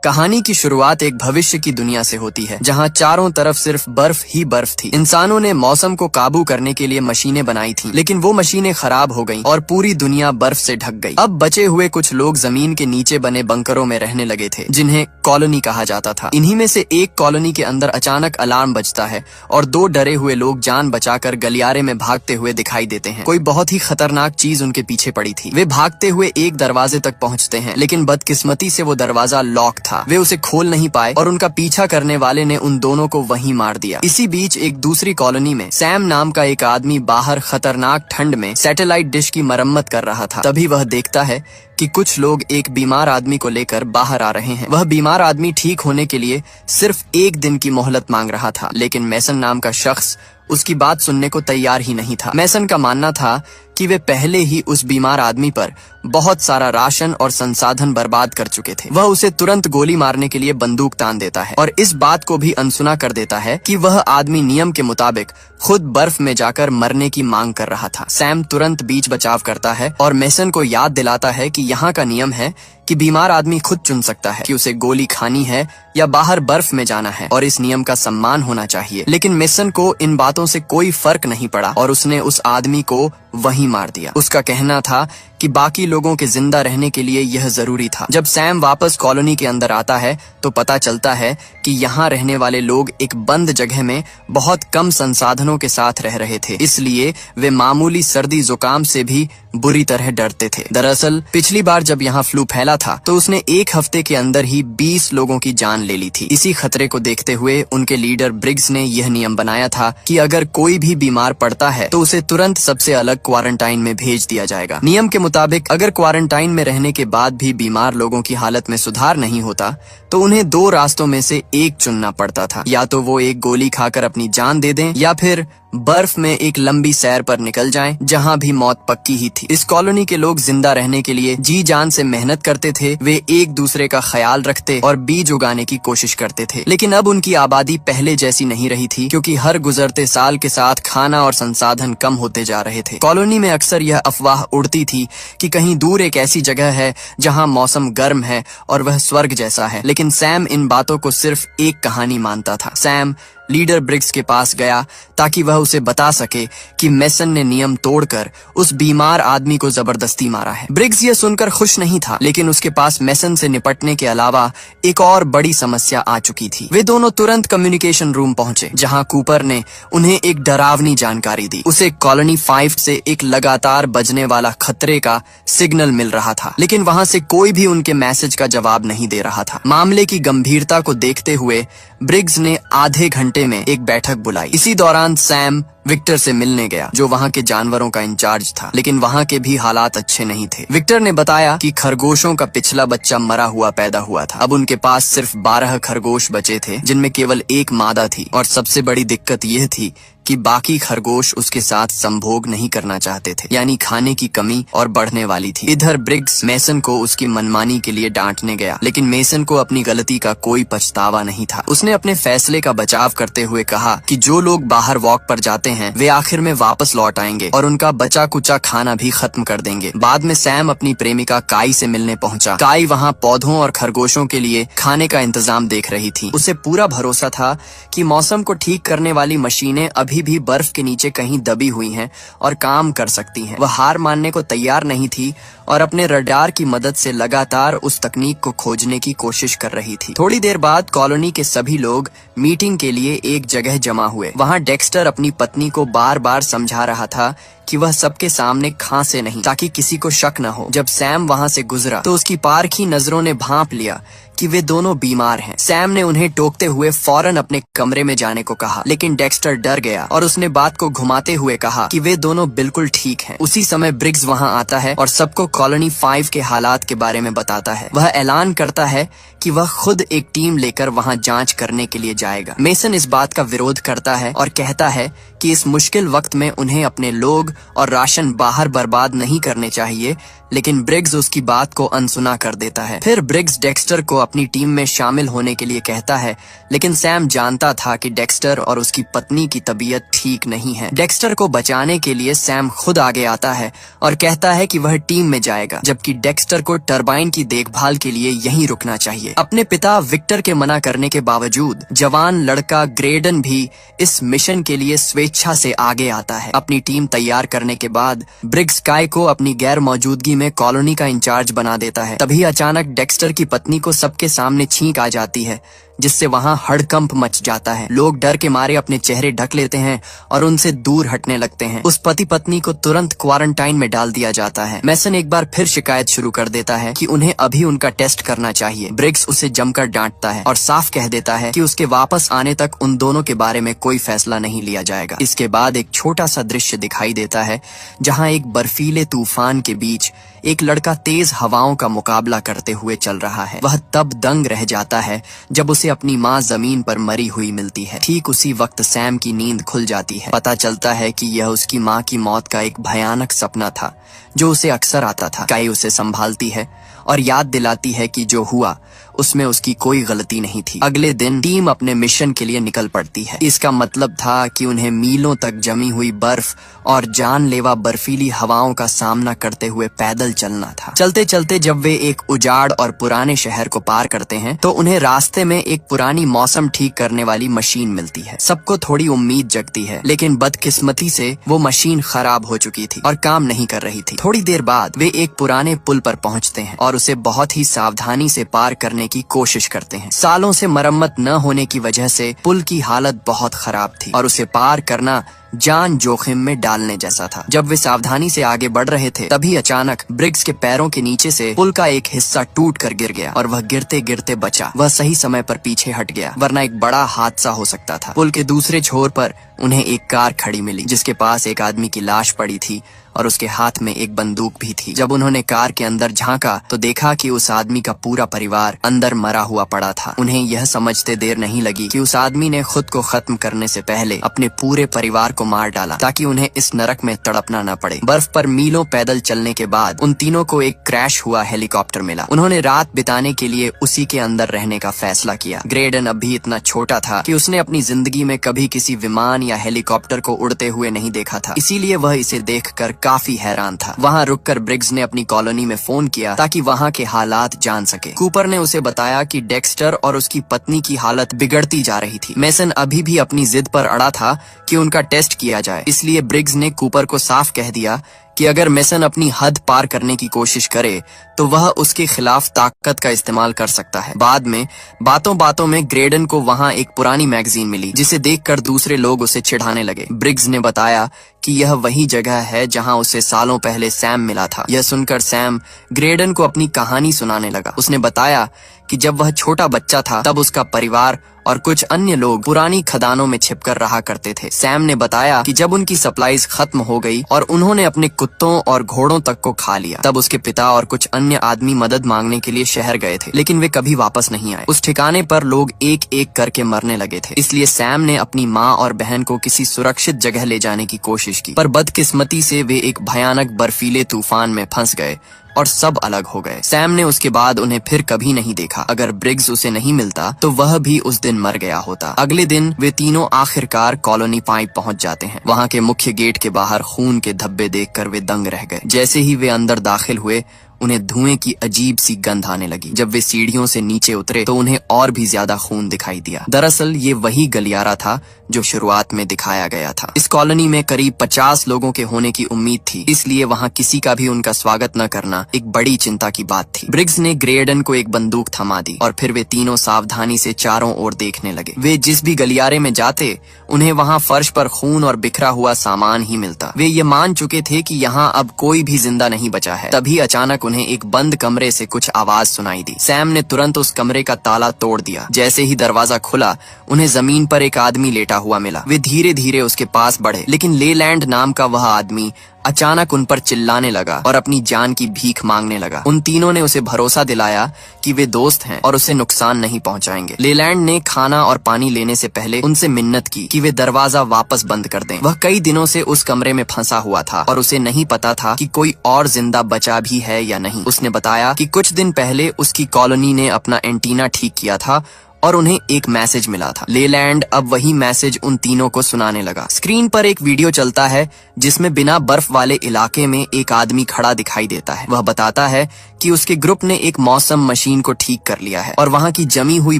कहानी की शुरुआत एक भविष्य की दुनिया से होती है जहां चारों तरफ सिर्फ बर्फ ही बर्फ थी। इंसानों ने मौसम को काबू करने के लिए मशीनें बनाई थीं, लेकिन वो मशीनें खराब हो गईं और पूरी दुनिया बर्फ से ढक गई। अब बचे हुए कुछ लोग जमीन के नीचे बने बंकरों में रहने लगे थे, जिन्हें कॉलोनी कहा जाता था। इन्हीं में से एक कॉलोनी के अंदर अचानक अलार्म बजता है और दो डरे हुए लोग जान बचाकर गलियारे में भागते हुए दिखाई देते हैं। कोई बहुत ही खतरनाक चीज उनके पीछे पड़ी थी। वे भागते हुए एक दरवाजे तक पहुँचते हैं, लेकिन बदकिस्मती से वो दरवाजा लॉक था। वे उसे खोल नहीं पाए और उनका पीछा करने वाले ने उन दोनों को वहीं मार दिया। इसी बीच एक दूसरी कॉलोनी में सैम नाम का एक आदमी बाहर खतरनाक ठंड में सैटेलाइट डिश की मरम्मत कर रहा था। तभी वह देखता है कि कुछ लोग एक बीमार आदमी को लेकर बाहर आ रहे हैं। वह बीमार आदमी ठीक होने के लिए सिर्फ एक दिन की मोहलत मांग रहा था, लेकिन मैसन नाम का शख्स उसकी बात सुनने को तैयार ही नहीं था। मैसन का मानना था कि वे पहले ही उस बीमार आदमी पर बहुत सारा राशन और संसाधन बर्बाद कर चुके थे। वह उसे तुरंत गोली मारने के लिए बंदूक तान देता है और इस बात को भी अनसुना कर देता है कि वह आदमी नियम के मुताबिक खुद बर्फ में जाकर मरने की मांग कर रहा था। सैम तुरंत बीच बचाव करता है और मैसन को याद दिलाता है कि यहाँ का नियम है कि बीमार आदमी खुद चुन सकता है कि उसे गोली खानी है या बाहर बर्फ में जाना है, और इस नियम का सम्मान होना चाहिए। लेकिन मैसन को इन बातों से कोई फर्क नहीं पड़ा और उसने उस आदमी को वहीं मार दिया। उसका कहना था कि बाकी लोगों के जिंदा रहने के लिए यह जरूरी था। जब सैम वापस कॉलोनी के अंदर आता है तो पता चलता है कि यहाँ रहने वाले लोग एक बंद जगह में बहुत कम संसाधनों के साथ रह रहे थे, इसलिए वे मामूली सर्दी जुकाम से भी बुरी तरह डरते थे। दरअसल पिछली बार जब यहाँ फ्लू फैला था तो उसने एक हफ्ते के अंदर ही 20 लोगों की जान ले ली थी। इसी खतरे को देखते हुए उनके लीडर ब्रिग्स ने यह नियम बनाया था कि अगर कोई भी बीमार पड़ता है तो उसे तुरंत सबसे अलग क्वारंटाइन में भेज दिया जाएगा। नियम के मुताबिक अगर क्वारंटाइन में रहने के बाद भी बीमार लोगों की हालत में सुधार नहीं होता तो उन्हें दो रास्तों में से एक चुनना पड़ता था। या तो वो एक गोली खाकर अपनी जान दे दें या फिर बर्फ में एक लंबी सैर पर निकल जाएं, जहां भी मौत पक्की ही थी। इस कॉलोनी के लोग जिंदा रहने के लिए जी जान से मेहनत करते थे। वे एक दूसरे का ख्याल रखते और बीज उगाने की कोशिश करते थे। लेकिन अब उनकी आबादी पहले जैसी नहीं रही थी, क्योंकि हर गुजरते साल के साथ खाना और संसाधन कम होते जा रहे थे। कॉलोनी में अक्सर यह अफवाह उड़ती थी कि कहीं दूर एक ऐसी जगह है जहाँ मौसम गर्म है और वह स्वर्ग जैसा है, लेकिन सैम इन बातों को सिर्फ एक कहानी मानता था। सैम लीडर ब्रिग्स के पास गया ताकि वह उसे बता सके कि मैसन ने नियम तोड़कर उस बीमार आदमी को जबरदस्ती मारा है। ब्रिग्स ये सुनकर खुश नहीं था, लेकिन उसके पास मैसन से निपटने के अलावा एक और बड़ी समस्या आ चुकी थी। वे दोनों तुरंत कम्युनिकेशन रूम पहुंचे, जहां कूपर ने उन्हें एक डरावनी जानकारी दी। उसे कॉलोनी 5 से एक लगातार बजने वाला खतरे का सिग्नल मिल रहा था, लेकिन वहां से कोई भी उनके मैसेज का जवाब नहीं दे रहा था। मामले की गंभीरता को देखते हुए ब्रिग्स ने आधे घंटे में एक बैठक बुलाई। इसी दौरान सैम विक्टर से मिलने गया, जो वहाँ के जानवरों का इंचार्ज था, लेकिन वहाँ के भी हालात अच्छे नहीं थे। विक्टर ने बताया कि खरगोशों का पिछला बच्चा मरा हुआ पैदा हुआ था। अब उनके पास सिर्फ 12 खरगोश बचे थे, जिनमें केवल एक मादा थी, और सबसे बड़ी दिक्कत यह थी कि बाकी खरगोश उसके साथ संभोग नहीं करना चाहते थे, यानी खाने की कमी और बढ़ने वाली थी। इधर ब्रिग्स मैसन को उसकी मनमानी के लिए डांटने गया, लेकिन मैसन को अपनी गलती का कोई पछतावा नहीं था। उसने अपने फैसले का बचाव करते हुए कहा कि जो लोग बाहर वॉक पर जाते हैं वे आखिर में वापस लौट आएंगे और उनका बचा कुचा खाना भी खत्म कर देंगे। बाद में सैम अपनी प्रेमिका काई से मिलने पहुंचा। काई वहां पौधों और खरगोशों के लिए खाने का इंतजाम देख रही थी। उसे पूरा भरोसा था कि मौसम को ठीक करने वाली मशीनें अभी भी बर्फ के नीचे कहीं दबी हुई हैं और काम कर सकती हैं। वह हार मानने को तैयार नहीं थी और अपने रडार की मदद से लगातार उस तकनीक को खोजने की कोशिश कर रही थी। थोड़ी देर बाद कॉलोनी के सभी लोग मीटिंग के लिए एक जगह जमा हुए। वहां डेक्स्टर अपनी पत्नी को बार बार समझा रहा था कि वह सबके सामने खांसे नहीं, ताकि किसी को शक न हो। जब सैम वहां से गुजरा तो उसकी पारखी नजरों ने भांप लिया कि वे दोनों बीमार हैं। सैम ने उन्हें टोकते हुए फौरन अपने कमरे में जाने को कहा, लेकिन डेक्स्टर डर गया और उसने बात को घुमाते हुए कहा कि वे दोनों बिल्कुल ठीक हैं। उसी समय ब्रिग्स वहां आता है और सबको कॉलोनी 5 के हालात के बारे में बताता है। वह ऐलान करता है कि वह खुद एक टीम लेकर वहां जांच करने के लिए जाएगा। मैसन इस बात का विरोध करता है और कहता है कि इस मुश्किल वक्त में उन्हें अपने लोग और राशन बाहर बर्बाद नहीं करने चाहिए, लेकिन ब्रिग्स उसकी बात को अनसुना कर देता है। फिर ब्रिग्स डेक्स्टर को अपनी टीम में शामिल होने के लिए कहता है, लेकिन सैम जानता था कि डेक्स्टर और उसकी पत्नी की तबीयत तबीयत ठीक नहीं है। डेक्स्टर को बचाने के लिए सैम खुद आगे आता है और कहता है कि वह टीम में जाएगा, जबकि डेक्स्टर को टरबाइन की देखभाल के लिए यहीं रुकना चाहिए। अपने पिता विक्टर के मना करने के बावजूद जवान लड़का ग्रेडन भी इस मिशन के लिए स्वेच्छा से आगे आता है। अपनी टीम तैयार करने के बाद ब्रिग्स काई को अपनी गैर मौजूदगी में कॉलोनी का इंचार्ज बना देता है। तभी अचानक डेक्स्टर की पत्नी को सबके सामने छींक आ जाती है, जिससे वहां हड़कंप मच जाता है। लोग डर के मारे अपने चेहरे ढक लेते हैं और उनसे दूर हटने लगते हैं। उस पति पत्नी को तुरंत क्वारंटाइन में डाल दिया जाता है। मैसन एक बार फिर शिकायत शुरू कर देता है कि उन्हें अभी उनका टेस्ट करना चाहिए। ब्रिग्स उसे जमकर डांटता है और साफ कह देता है कि उसके वापस आने तक उन दोनों के बारे में कोई फैसला नहीं लिया जाएगा। इसके बाद एक छोटा सा दृश्य दिखाई देता है, जहाँ एक बर्फीले तूफान के बीच एक लड़का तेज हवाओं का मुकाबला करते हुए चल रहा है। वह तब दंग रह जाता है जब उसे अपनी माँ जमीन पर मरी हुई मिलती है। ठीक उसी वक्त सैम की नींद खुल जाती है। पता चलता है कि यह उसकी माँ की मौत का एक भयानक सपना था जो उसे अक्सर आता था। काई उसे संभालती है और याद दिलाती है कि जो हुआ उसमें उसकी कोई गलती नहीं थी। अगले दिन टीम अपने मिशन के लिए निकल पड़ती है। इसका मतलब था कि उन्हें मीलों तक जमी हुई बर्फ और जानलेवा बर्फीली हवाओं का सामना करते हुए पैदल चलना था। चलते चलते जब वे एक उजाड़ और पुराने शहर को पार करते हैं तो उन्हें रास्ते में एक पुरानी मौसम ठीक करने वाली मशीन मिलती है। सबको थोड़ी उम्मीद जगती है, लेकिन बदकिस्मती से वो मशीन खराब हो चुकी थी और काम नहीं कर रही थी। थोड़ी देर बाद वे एक पुराने पुल पर पहुंचते हैं और उसे बहुत ही सावधानी से पार करने की कोशिश करते हैं। सालों से मरम्मत न होने की वजह से पुल की हालत बहुत खराब थी और उसे पार करना जान जोखिम में डालने जैसा था। जब वे सावधानी से आगे बढ़ रहे थे तभी अचानक ब्रिग्स के पैरों के नीचे से पुल का एक हिस्सा टूट कर गिर गया और वह गिरते गिरते बचा। वह सही समय पर पीछे हट गया, वरना एक बड़ा हादसा हो सकता था। पुल के दूसरे छोर पर उन्हें एक कार खड़ी मिली जिसके पास एक आदमी की लाश पड़ी थी और उसके हाथ में एक बंदूक भी थी। जब उन्होंने कार के अंदर झांका तो देखा कि उस आदमी का पूरा परिवार अंदर मरा हुआ पड़ा था। उन्हें यह समझते देर नहीं लगी कि उस आदमी ने खुद को खत्म करने से पहले अपने पूरे परिवार को मार डाला ताकि उन्हें इस नरक में तड़पना न पड़े। बर्फ पर मीलों पैदल चलने के बाद उन तीनों को एक क्रैश हुआ हेलीकॉप्टर मिला। उन्होंने रात बिताने के लिए उसी के अंदर रहने का फैसला किया। ग्रेडन अब भी इतना छोटा था कि उसने अपनी जिंदगी में कभी किसी विमान या हेलीकॉप्टर को उड़ते हुए नहीं देखा था, इसीलिए वह इसे देखकर काफी हैरान था। वहाँ रुककर ब्रिग्स ने अपनी कॉलोनी में फोन किया ताकि वहाँ के हालात जान सके। कूपर ने उसे बताया कि डेक्स्टर और उसकी पत्नी की हालत बिगड़ती जा रही थी। मैसन अभी भी अपनी जिद पर अड़ा था कि उनका टेस्ट किया जाए, इसलिए ब्रिग्स ने कूपर को साफ कह दिया कि अगर मैसन अपनी हद पार करने की कोशिश करे तो वह उसके खिलाफ ताकत का इस्तेमाल कर सकता है। बाद में बातों बातों में ग्रेडन को वहाँ एक पुरानी मैगजीन मिली जिसे देखकर दूसरे लोग उसे चिढ़ाने लगे। ब्रिग्स ने बताया कि यह वही जगह है जहाँ उसे सालों पहले सैम मिला था। यह सुनकर सैम ग्रेडन को अपनी कहानी सुनाने लगा। उसने बताया कि जब वह छोटा बच्चा था तब उसका परिवार और कुछ अन्य लोग पुरानी खदानों में छिपकर रहा करते थे। सैम ने बताया कि जब उनकी सप्लाईज खत्म हो गई और उन्होंने अपने कुत्तों और घोड़ों तक को खा लिया, तब उसके पिता और कुछ अन्य आदमी मदद मांगने के लिए शहर गए थे, लेकिन वे कभी वापस नहीं आए। उस ठिकाने पर लोग एक एक करके मरने लगे थे, इसलिए सैम ने अपनी माँ और बहन को किसी सुरक्षित जगह ले जाने की कोशिश की, पर बदकिस्मती से वे एक भयानक बर्फीले तूफान में फंस गए और सब अलग हो गए। सैम ने उसके बाद उन्हें फिर कभी नहीं देखा। अगर ब्रिग्स उसे नहीं मिलता तो वह भी उस दिन मर गया होता। अगले दिन वे तीनों आखिरकार कॉलोनी पाइप पहुंच जाते हैं। वहां के मुख्य गेट के बाहर खून के धब्बे देखकर वे दंग रह गए। जैसे ही वे अंदर दाखिल हुए उन्हें धुएं की अजीब सी गंध आने लगी। जब वे सीढ़ियों से नीचे उतरे तो उन्हें और भी ज्यादा खून दिखाई दिया। दरअसल ये वही गलियारा था जो शुरुआत में दिखाया गया था। इस कॉलोनी में करीब 50 लोगों के होने की उम्मीद थी, इसलिए वहाँ किसी का भी उनका स्वागत न करना एक बड़ी चिंता की बात थी। ब्रिग्स ने ग्रेडन को एक बंदूक थमा दी और फिर वे तीनों सावधानी से चारों ओर देखने लगे। वे जिस भी गलियारे में जाते उन्हें वहाँ फर्श पर खून और बिखरा हुआ सामान ही मिलता। वे ये मान चुके थे कि यहाँ अब कोई भी जिंदा नहीं बचा है। तभी अचानक उन्हें एक बंद कमरे से कुछ आवाज सुनाई दी। सैम ने तुरंत उस कमरे का ताला तोड़ दिया। जैसे ही दरवाजा खुला उन्हें जमीन पर एक आदमी लेटा हुआ मिला। वे धीरे धीरे उसके पास बढ़े, लेकिन लेलैंड नाम का वह आदमी अचानक उन पर चिल्लाने लगा और अपनी जान की भीख मांगने लगा। उन तीनों ने उसे भरोसा दिलाया कि वे दोस्त हैं और उसे नुकसान नहीं पहुंचाएंगे। लेलैंड ने खाना और पानी लेने से पहले उनसे मिन्नत की कि वे दरवाजा वापस बंद कर दें। वह कई दिनों से उस कमरे में फंसा हुआ था और उसे नहीं पता था कि कोई और जिंदा बचा भी है या नहीं। उसने बताया कि कुछ दिन पहले उसकी कॉलोनी ने अपना एंटीना ठीक किया था और उन्हें एक मैसेज मिला था। लेलैंड अब वही मैसेज उन तीनों को सुनाने लगा। स्क्रीन पर एक वीडियो चलता है जिसमें बिना बर्फ वाले इलाके में एक आदमी खड़ा दिखाई देता है। वह बताता है कि उसके ग्रुप ने एक मौसम मशीन को ठीक कर लिया है और वहाँ की जमी हुई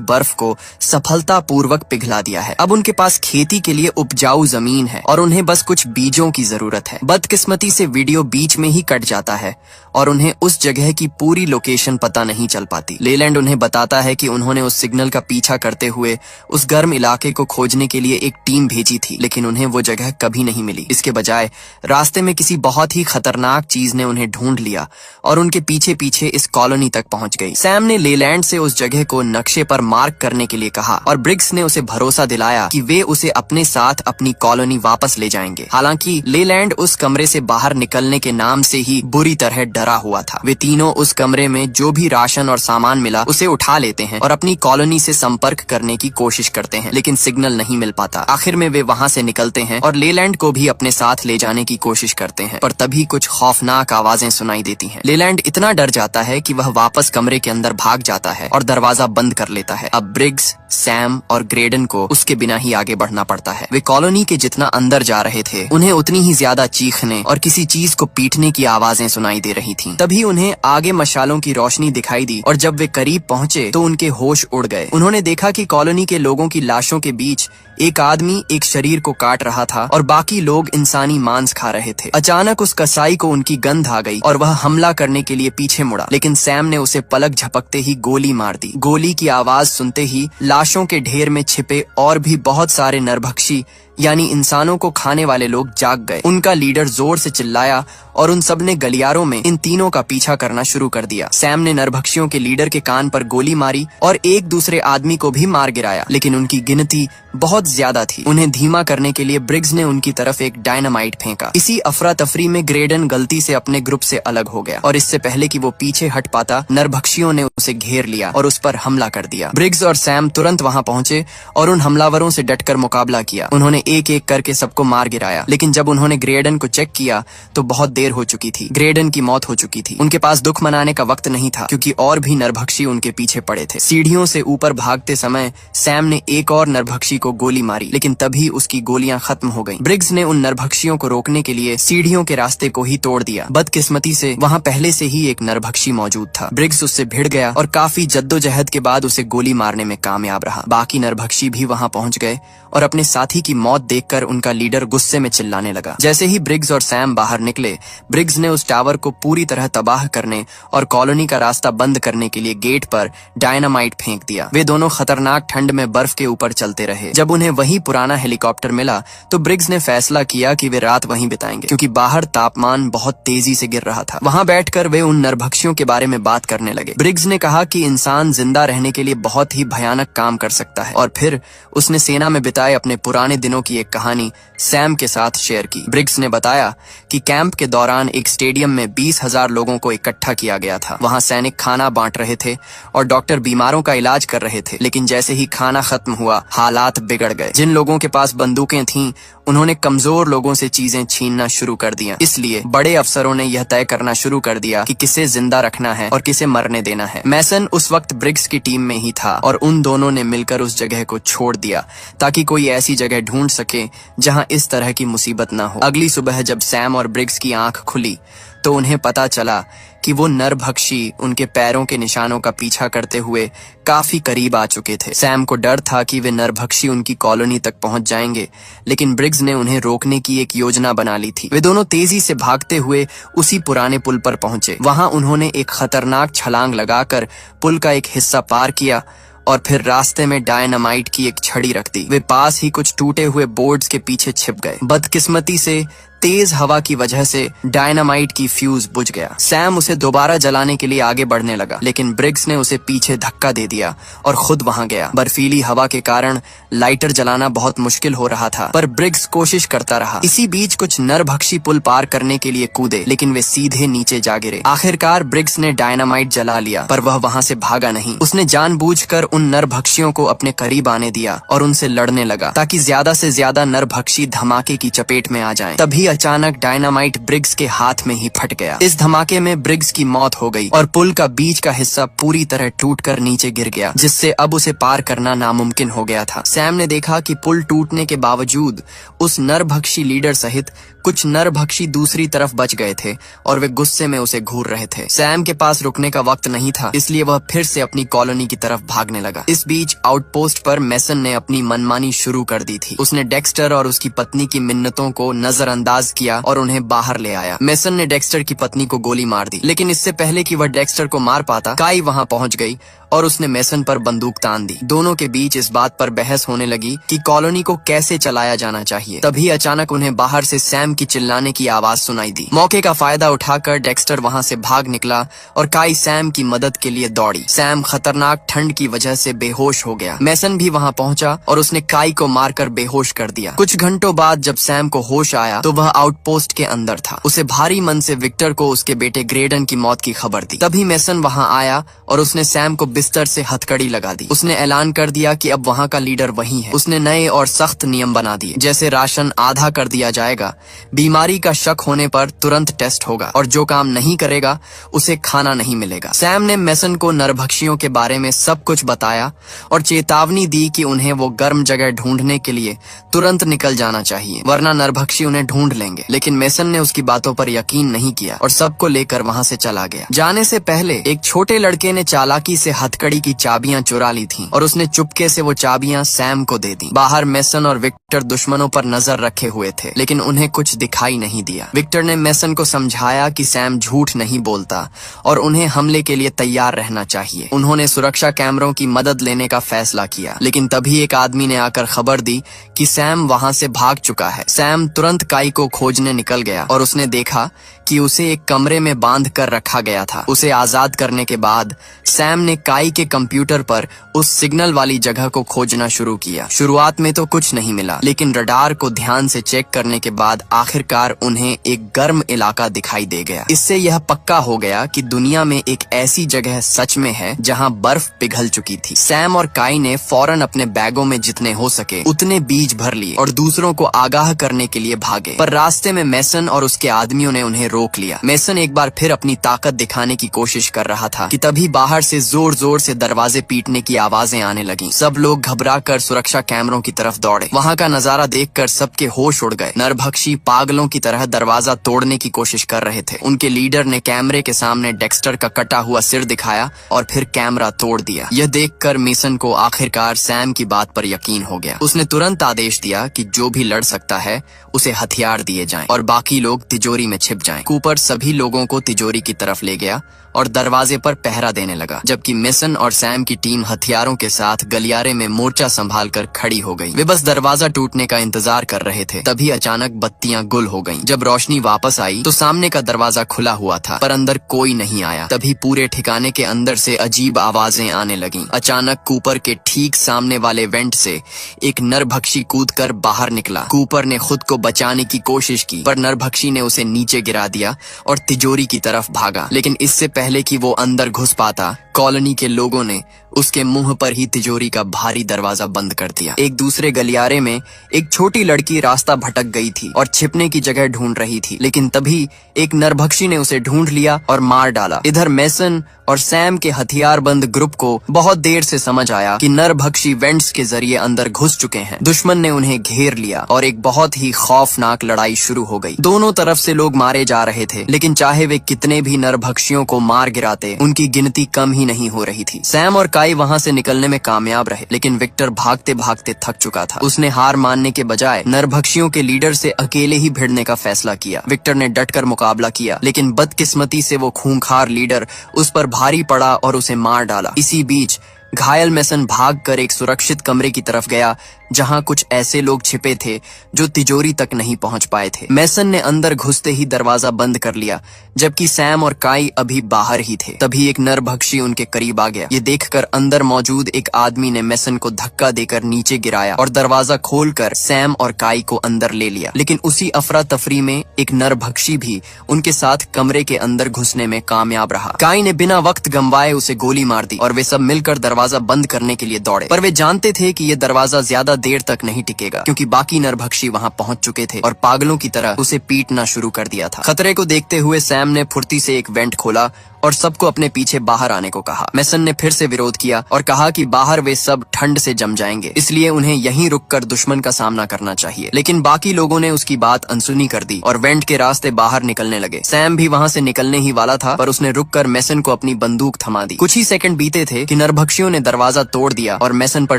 बर्फ को सफलतापूर्वक पिघला दिया है। अब उनके पास खेती के लिए उपजाऊ जमीन है और उन्हें बस कुछ बीजों की जरूरत है। बदकिस्मती से वीडियो बीच में ही कट जाता है और उन्हें उस जगह की पूरी लोकेशन पता नहीं चल पाती। लेलैंड उन्हें बताता है कि उन्होंने उस सिग्नल का पीछा करते हुए उस गर्म इलाके को खोजने के लिए एक टीम भेजी थी, लेकिन उन्हें वो जगह कभी नहीं मिली। इसके बजाय रास्ते में किसी बहुत ही खतरनाक चीज ने उन्हें ढूंढ लिया और उनके पीछे पीछे इस कॉलोनी तक पहुंच गई। सैम ने लेलैंड से उस जगह को नक्शे पर मार्क करने के लिए कहा और ब्रिग्स ने उसे भरोसा दिलाया कि वे उसे अपने साथ अपनी कॉलोनी वापस ले जाएंगे। हालांकि लेलैंड उस कमरे से बाहर निकलने के नाम से ही बुरी तरह डरा हुआ था। वे तीनों उस कमरे में जो भी राशन और सामान मिला उसे उठा लेते हैं और अपनी कॉलोनी से संपर्क करने की कोशिश करते हैं, लेकिन सिग्नल नहीं मिल पाता। आखिर में वे वहाँ से निकलते हैं और लेलैंड को भी अपने साथ ले जाने की कोशिश करते हैं, पर तभी कुछ खौफनाक आवाजें सुनाई देती हैं। लेलैंड इतना डर जाता है कि वह वापस कमरे के अंदर भाग जाता है और दरवाजा बंद कर लेता है। अब ब्रिग्स, सैम और ग्रेडन को उसके बिना ही आगे बढ़ना पड़ता है। वे कॉलोनी के जितना अंदर जा रहे थे उन्हें उतनी ही ज्यादा चीखने और किसी चीज को पीटने की आवाजें सुनाई दे रही थीं। तभी उन्हें आगे मशालों की रोशनी दिखाई दी और जब वे करीब पहुंचे तो उनके होश उड़ गए। उन्होंने देखा कि कॉलोनी के लोगों की लाशों के बीच एक आदमी एक शरीर को काट रहा था और बाकी लोग इंसानी मांस खा रहे थे। अचानक उस कसाई को उनकी गंध आ गई और वह हमला करने के लिए पीछे मुड़ा, लेकिन सैम ने उसे पलक झपकते ही गोली मार दी। गोली की आवाज सुनते ही लाशों के ढेर में छिपे और भी बहुत सारे नरभक्षी यानी इंसानों को खाने वाले लोग जाग गए। उनका लीडर जोर से चिल्लाया और उन सब ने गलियारों में इन तीनों का पीछा करना शुरू कर दिया। सैम ने नरभक्षियों के लीडर के कान पर गोली मारी और एक दूसरे आदमी को भी मार गिराया, लेकिन उनकी गिनती बहुत ज्यादा थी। उन्हें धीमा करने के लिए ब्रिग्स ने उनकी तरफ एक डायनामाइट फेंका। इसी अफरा तफरी में ग्रेडन गलती से अपने ग्रुप से अलग हो गया और इससे पहले कि वो पीछे हट पाता नरभक्षियों ने उसे घेर लिया और उस पर हमला कर दिया। ब्रिग्स और सैम तुरंत वहां पहुंचे और उन हमलावरों से डटकर मुकाबला किया। उन्होंने एक एक करके सबको मार गिराया, लेकिन जब उन्होंने ग्रेडन को चेक किया तो बहुत देर हो चुकी थी। ग्रेडन की मौत हो चुकी थी। उनके पास दुख मनाने का वक्त नहीं था क्योंकि और भी नरभक्षी उनके पीछे पड़े थे। सीढ़ियों से ऊपर भागते समय सैम ने एक और नरभक्षी को गोली मारी, लेकिन तभी उसकी गोलियां खत्म हो गईं। ब्रिग्स ने उन नरभक्षियों को रोकने के लिए सीढ़ियों के रास्ते को ही तोड़ दिया। बदकिस्मती से वहां पहले से ही एक नरभक्षी मौजूद था। ब्रिग्स उससे भिड़ गया और काफी जद्दोजहद के बाद उसे गोली मारने में कामयाब रहा। बाकी नरभक्षी भी वहां पहुंच गए और अपने साथी की मौत देखकर उनका लीडर गुस्से में चिल्लाने लगा। जैसे ही ब्रिग्स और सैम बाहर निकले, ब्रिग्स ने उस टावर को पूरी तरह तबाह करने और कॉलोनी का रास्ता बंद करने के लिए गेट पर डायनामाइट फेंक दिया। वे दोनों खतरनाक ठंड में बर्फ के ऊपर चलते रहे। जब उन्हें वही पुराना हेलीकॉप्टर मिला तो ब्रिग्स ने फैसला किया कि वे रात वहीं बिताएंगे, क्योंकि बाहर तापमान बहुत तेजी से गिर रहा था। वहां बैठकर वे उन नरभक्षियों के बारे में बात करने लगे। ब्रिग्स ने कहा कि इंसान जिंदा रहने के लिए बहुत ही भयानक काम कर सकता है और फिर उसने सेना में बिताए अपने पुराने दिनों की एक कहानी सैम के साथ शेयर की। ब्रिग्स ने बताया कि कैंप के दौरान एक स्टेडियम में 20,000 लोगों को इकट्ठा किया गया था। वहां सैनिक खाना बांट रहे थे और डॉक्टर बीमारों का इलाज कर रहे थे, लेकिन जैसे ही खाना खत्म हुआ हालात बिगड़ गए। जिन लोगों के पास बंदूकें थीं उन्होंने कमजोर लोगों से चीजें छीनना शुरू कर दिया। इसलिए बड़े अफसरों ने यह तय करना शुरू कर दिया कि किसे जिंदा रखना है और किसे मरने देना है। मैसन उस वक्त ब्रिग्स की टीम में ही था और उन दोनों ने मिलकर उस जगह को छोड़ दिया ताकि कोई ऐसी जगह ढूंढ सके जहां इस तरह की मुसीबत ना हो। अगली सुबह जब सैम और ब्रिग्स की आंख खुली तो उन्हें पता चला कि वो नरभक्षी उनके पैरों के निशानों का पीछा करते हुए काफी करीब आ चुके थे। सैम को डर था कि वे नरभक्षी उनकी कॉलोनी तक पहुंच जाएंगे, लेकिन ब्रिग्स ने उन्हें रोकने की एक योजना बना ली थी। वे दोनों तेजी से भागते हुए उसी पुराने पुल पर पहुंचे। वहां उन्होंने एक खतरनाक छलांग लगाकर पुल का एक हिस्सा पार किया और फिर रास्ते में डायनामाइट की एक छड़ी रख दी। वे पास ही कुछ टूटे हुए बोर्ड्स के पीछे छिप गए। बदकिस्मती से तेज हवा की वजह से डायनामाइट की फ्यूज बुझ गया। सैम उसे दोबारा जलाने के लिए आगे बढ़ने लगा, लेकिन ब्रिग्स ने उसे पीछे धक्का दे दिया और खुद वहां गया। बर्फीली हवा के कारण लाइटर जलाना बहुत मुश्किल हो रहा था, पर ब्रिग्स कोशिश करता रहा। इसी बीच कुछ नरभक्षी पुल पार करने के लिए कूदे, लेकिन वे सीधे नीचे जा गिरे। आखिरकार ब्रिग्स ने डायनामाइट जला लिया, पर वह वहां से भागा नहीं। उसने जानबूझकर उन नरभक्षियों को अपने करीब आने दिया और उनसे लड़ने लगा ताकि ज्यादा से ज्यादा नरभक्षी धमाके की चपेट में आ जाएं। तभी अचानक डायनामाइट ब्रिग्स के हाथ में ही फट गया। इस धमाके में ब्रिग्स की मौत हो गई और पुल का बीच का हिस्सा पूरी तरह टूटकर नीचे गिर गया, जिससे अब उसे पार करना नामुमकिन हो गया था। सैम ने देखा कि पुल टूटने के बावजूद उस नरभक्षी लीडर सहित कुछ नरभक्षी दूसरी तरफ बच गए थे और वे गुस्से में उसे घूर रहे थे। सैम के पास रुकने का वक्त नहीं था, इसलिए वह फिर से अपनी कॉलोनी की तरफ भागने लगा। इस बीच आउटपोस्ट पर मेसन ने अपनी मनमानी शुरू कर दी थी। उसने डेक्स्टर और उसकी पत्नी की मिन्नतों को नजरअंदाज किया और उन्हें बाहर ले आया। मेसन ने डेक्स्टर की पत्नी को गोली मार दी, लेकिन इससे पहले कि वह डेक्स्टर को मार पाता, काई वहां पहुंच गई और उसने मेसन पर बंदूक तान दी। दोनों के बीच इस बात पर बहस होने लगी कि कॉलोनी को कैसे चलाया जाना चाहिए। तभी अचानक उन्हें बाहर से सैम की चिल्लाने की आवाज सुनाई दी। मौके का फायदा उठाकर डेक्स्टर वहां से भाग निकला और काई सैम की मदद के लिए दौड़ी। सैम खतरनाक ठंड की वजह से बेहोश हो गया। मेसन भी वहां पहुंचा और उसने काई को मारकर बेहोश कर दिया। कुछ घंटों बाद जब सैम को होश आया तो वह आउटपोस्ट के अंदर था। उसे भारी मन से विक्टर को उसके बेटे ग्रेडन की मौत की खबर दी। तभी मेसन वहां आया और उसने सैम को बिस्तर से हथकड़ी लगा दी। उसने ऐलान कर दिया कि अब वहां का लीडर वही है। उसने नए और सख्त नियम बना दिए, जैसे राशन आधा कर दिया जाएगा, बीमारी का शक होने पर तुरंत टेस्ट होगा और जो काम नहीं करेगा उसे खाना नहीं मिलेगा। सैम ने मेसन को नरभक्षियों के बारे में सब कुछ बताया और चेतावनी दी कि उन्हें वो गर्म जगह ढूंढने के लिए तुरंत निकल जाना चाहिए, वरना नरभक्षी उन्हें ढूंढ लेंगे। लेकिन मेसन ने उसकी बातों पर यकीन नहीं किया और सबको लेकर वहां से चला गया। जाने से पहले एक छोटे लड़के ने चालाकी से हथकड़ी की चाबियां चुरा ली थीं और उसने चुपके से वो चाबियां सैम को दे दी। बाहर मेसन और विक्टर दुश्मनों पर नजर रखे हुए थे, लेकिन उन्हें कुछ दिखाई नहीं दिया। विक्टर ने मेसन को समझाया कि सैम झूठ नहीं बोलता और उन्हें हमले के लिए तैयार रहना चाहिए। उन्होंने सुरक्षा कैमरों की मदद लेने का फैसला किया, लेकिन तभी एक आदमी ने आकर खबर दी कि सैम वहां से भाग चुका है। सैम तुरंत काई को खोजने निकल गया और उसने देखा कि उसे एक कमरे में बांध कर रखा गया था। उसे आजाद करने के बाद सैम ने काई के कंप्यूटर पर उस सिग्नल वाली जगह को खोजना शुरू किया। शुरुआत में तो कुछ नहीं मिला, लेकिन रडार को ध्यान से चेक करने के बाद आखिरकार उन्हें एक गर्म इलाका दिखाई दे गया। इससे यह पक्का हो गया कि दुनिया में एक ऐसी जगह सच में है जहां बर्फ पिघल चुकी थी। सैम और काई ने फौरन अपने बैगों में जितने हो सके उतने बीज भर लिए और दूसरों को आगाह करने के लिए भागे, पर रास्ते में मेसन और उसके आदमियों ने उन्हें रोक लिया। मेसन एक बार फिर अपनी ताकत दिखाने की कोशिश कर रहा था कि तभी बाहर से जोर जोर से दरवाजे पीटने की आवाजें आने लगीं। सब लोग घबराकर सुरक्षा कैमरों की तरफ दौड़े। वहां का नजारा देखकर सबके होश उड़ गए। नरभक्षी पागलों की तरह दरवाजा तोड़ने की कोशिश कर रहे थे। उनके लीडर ने कैमरे के सामने डेक्स्टर का कटा हुआ सिर दिखाया और फिर कैमरा तोड़ दिया। यह देखकर मेसन को आखिरकार सैम की बात पर यकीन हो गया। उसने तुरंत आदेश दिया कि जो भी लड़ सकता है उसे हथियार दिए जाएं और बाकी लोग तिजोरी में छिप जाएं। कूपर सभी लोगों को तिजोरी की तरफ ले गया और दरवाजे पर पहरा देने लगा, जबकि मेसन और सैम की टीम हथियारों के साथ गलियारे में मोर्चा संभालकर खड़ी हो गई। वे बस दरवाजा टूटने का इंतजार कर रहे थे। तभी अचानक बत्तियां गुल हो गईं। जब रोशनी वापस आई तो सामने का दरवाजा खुला हुआ था, पर अंदर कोई नहीं आया। तभी पूरे ठिकाने के अंदर से अजीब आवाजें आने लगीं। अचानक कूपर के ठीक सामने वाले वेंट से एक नरभक्षी कूदकर बाहर निकला। कूपर ने खुद को बचाने की कोशिश की, पर नरभक्षी ने उसे नीचे गिरा दिया और तिजोरी की तरफ भागा। लेकिन इससे पहले कि वो अंदर घुस पाता, कॉलोनी के लोगों ने उसके मुंह पर ही तिजोरी का भारी दरवाजा बंद कर दिया। एक दूसरे गलियारे में एक छोटी लड़की रास्ता भटक गई थी और छिपने की जगह ढूंढ रही थी, लेकिन तभी एक नरभक्षी ने उसे ढूंढ लिया और मार डाला। इधर मेसन और सैम के हथियारबंद ग्रुप को बहुत देर से समझ आया कि नरभक्षी वेंट्स के जरिए अंदर घुस चुके हैं। दुश्मन ने उन्हें घेर लिया और एक बहुत ही खौफनाक लड़ाई शुरू हो गई। दोनों तरफ से लोग मारे जा रहे थे, लेकिन चाहे वे कितने भी नरभक्षियों को मार गिराते, उनकी गिनती कम ही नहीं हो रही थी। सैम और काई वहां से निकलने में कामयाब रहे, लेकिन विक्टर भागते भागते थक चुका था। उसने हार मानने के बजाय नरभक्षियों के लीडर से अकेले ही भिड़ने का फैसला किया। विक्टर ने डटकर मुकाबला किया, लेकिन बदकिस्मती से वो खूंखार लीडर उस पर भारी पड़ा और उसे मार डाला। इसी बीच घायल मेसन भागकर एक सुरक्षित कमरे की तरफ गया जहां कुछ ऐसे लोग छिपे थे जो तिजोरी तक नहीं पहुंच पाए थे। मेसन ने अंदर घुसते ही दरवाजा बंद कर लिया, जबकि सैम और काई अभी बाहर ही थे। तभी एक नरभक्षी उनके करीब आ गया। ये देखकर अंदर मौजूद एक आदमी ने मेसन को धक्का देकर नीचे गिराया और दरवाजा खोलकर सैम और काई को अंदर ले लिया। लेकिन उसी अफरा तफरी में एक नरभक्षी भी उनके साथ कमरे के अंदर घुसने में कामयाब रहा। काई ने बिना वक्त गंवाए उसे गोली मार दी और वे सब मिलकर दरवाजा बंद करने के लिए दौड़े, पर वे जानते थे कि ये दरवाजा ज्यादा देर तक नहीं टिकेगा, क्योंकि बाकी नरभक्षी वहां पहुंच चुके थे और पागलों की तरह उसे पीटना शुरू कर दिया था। खतरे को देखते हुए सैम ने फुर्ती से एक वेंट खोला और सबको अपने पीछे बाहर आने को कहा। मैसन ने फिर से विरोध किया और कहा कि बाहर वे सब ठंड से जम जाएंगे, इसलिए उन्हें यहीं रुककर दुश्मन का सामना करना चाहिए। लेकिन बाकी लोगों ने उसकी बात अनसुनी कर दी और वेंट के रास्ते बाहर निकलने लगे। सैम भी वहां से निकलने ही वाला था, पर उसने रुककर मैसन को अपनी बंदूक थमा दी। कुछ ही सेकंड बीते थे कि नरभक्षियों ने दरवाजा तोड़ दिया और मैसन पर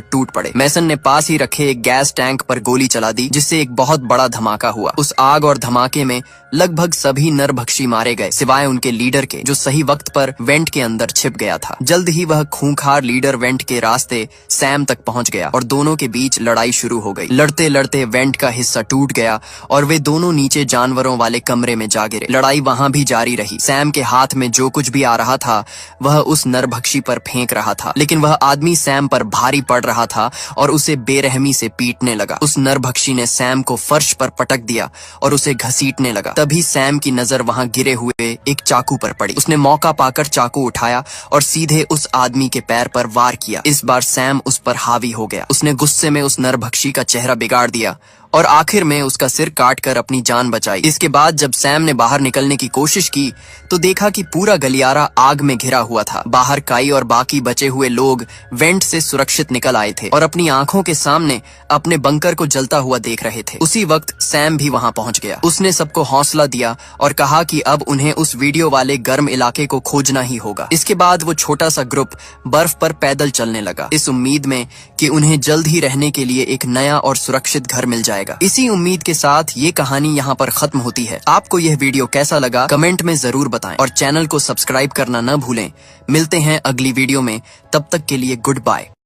टूट पड़े। मैसन ने पास ही रखे एक गैस टैंक पर गोली चला दी, जिससे एक बहुत बड़ा धमाका हुआ। उस आग और धमाके में लगभग सभी नरभक्षी मारे गए, सिवाय उनके लीडर के, जो सही वक्त पर वेंट के अंदर छिप गया था। जल्द ही वह खूंखार लीडर वेंट के रास्ते सैम तक पहुंच गया और दोनों के बीच लड़ाई शुरू हो गई। लड़ते लड़ते वेंट का हिस्सा टूट गया और वे दोनों नीचे जानवरों वाले कमरे में जा गिरे। लड़ाई वहां भी जारी रही। सैम के हाथ में जो कुछ भी आ रहा था वह उस नरभक्षी पर फेंक रहा था, लेकिन वह आदमी सैम पर भारी पड़ रहा था और उसे बेरहमी से पीटने लगा। उस नरभक्षी ने सैम को फर्श पर पटक दिया और उसे घसीटने लगा। तभी सैम की नजर वहां गिरे हुए एक चाकू पर पड़ी। उसने मौका पाकर चाकू उठाया और सीधे उस आदमी के पैर पर वार किया। इस बार सैम उस पर हावी हो गया। उसने गुस्से में उस नरभक्षी का चेहरा बिगाड़ दिया और आखिर में उसका सिर काटकर अपनी जान बचाई। इसके बाद जब सैम ने बाहर निकलने की कोशिश की तो देखा कि पूरा गलियारा आग में घिरा हुआ था। बाहर काई और बाकी बचे हुए लोग वेंट से सुरक्षित निकल आए थे और अपनी आंखों के सामने अपने बंकर को जलता हुआ देख रहे थे। उसी वक्त सैम भी वहां पहुंच गया। उसने सबको हौसला दिया और कहा कि अब उन्हें उस वीडियो वाले गर्म इलाके को खोजना ही होगा। इसके बाद वो छोटा सा ग्रुप बर्फ पर पैदल चलने लगा, इस उम्मीद में कि उन्हें जल्द ही रहने के लिए एक नया और सुरक्षित घर मिल जाएगा। इसी उम्मीद के साथ ये कहानी यहाँ पर खत्म होती है। आपको यह वीडियो कैसा लगा कमेंट में जरूर बताएं और चैनल को सब्सक्राइब करना न भूलें। मिलते हैं अगली वीडियो में, तब तक के लिए गुड बाय।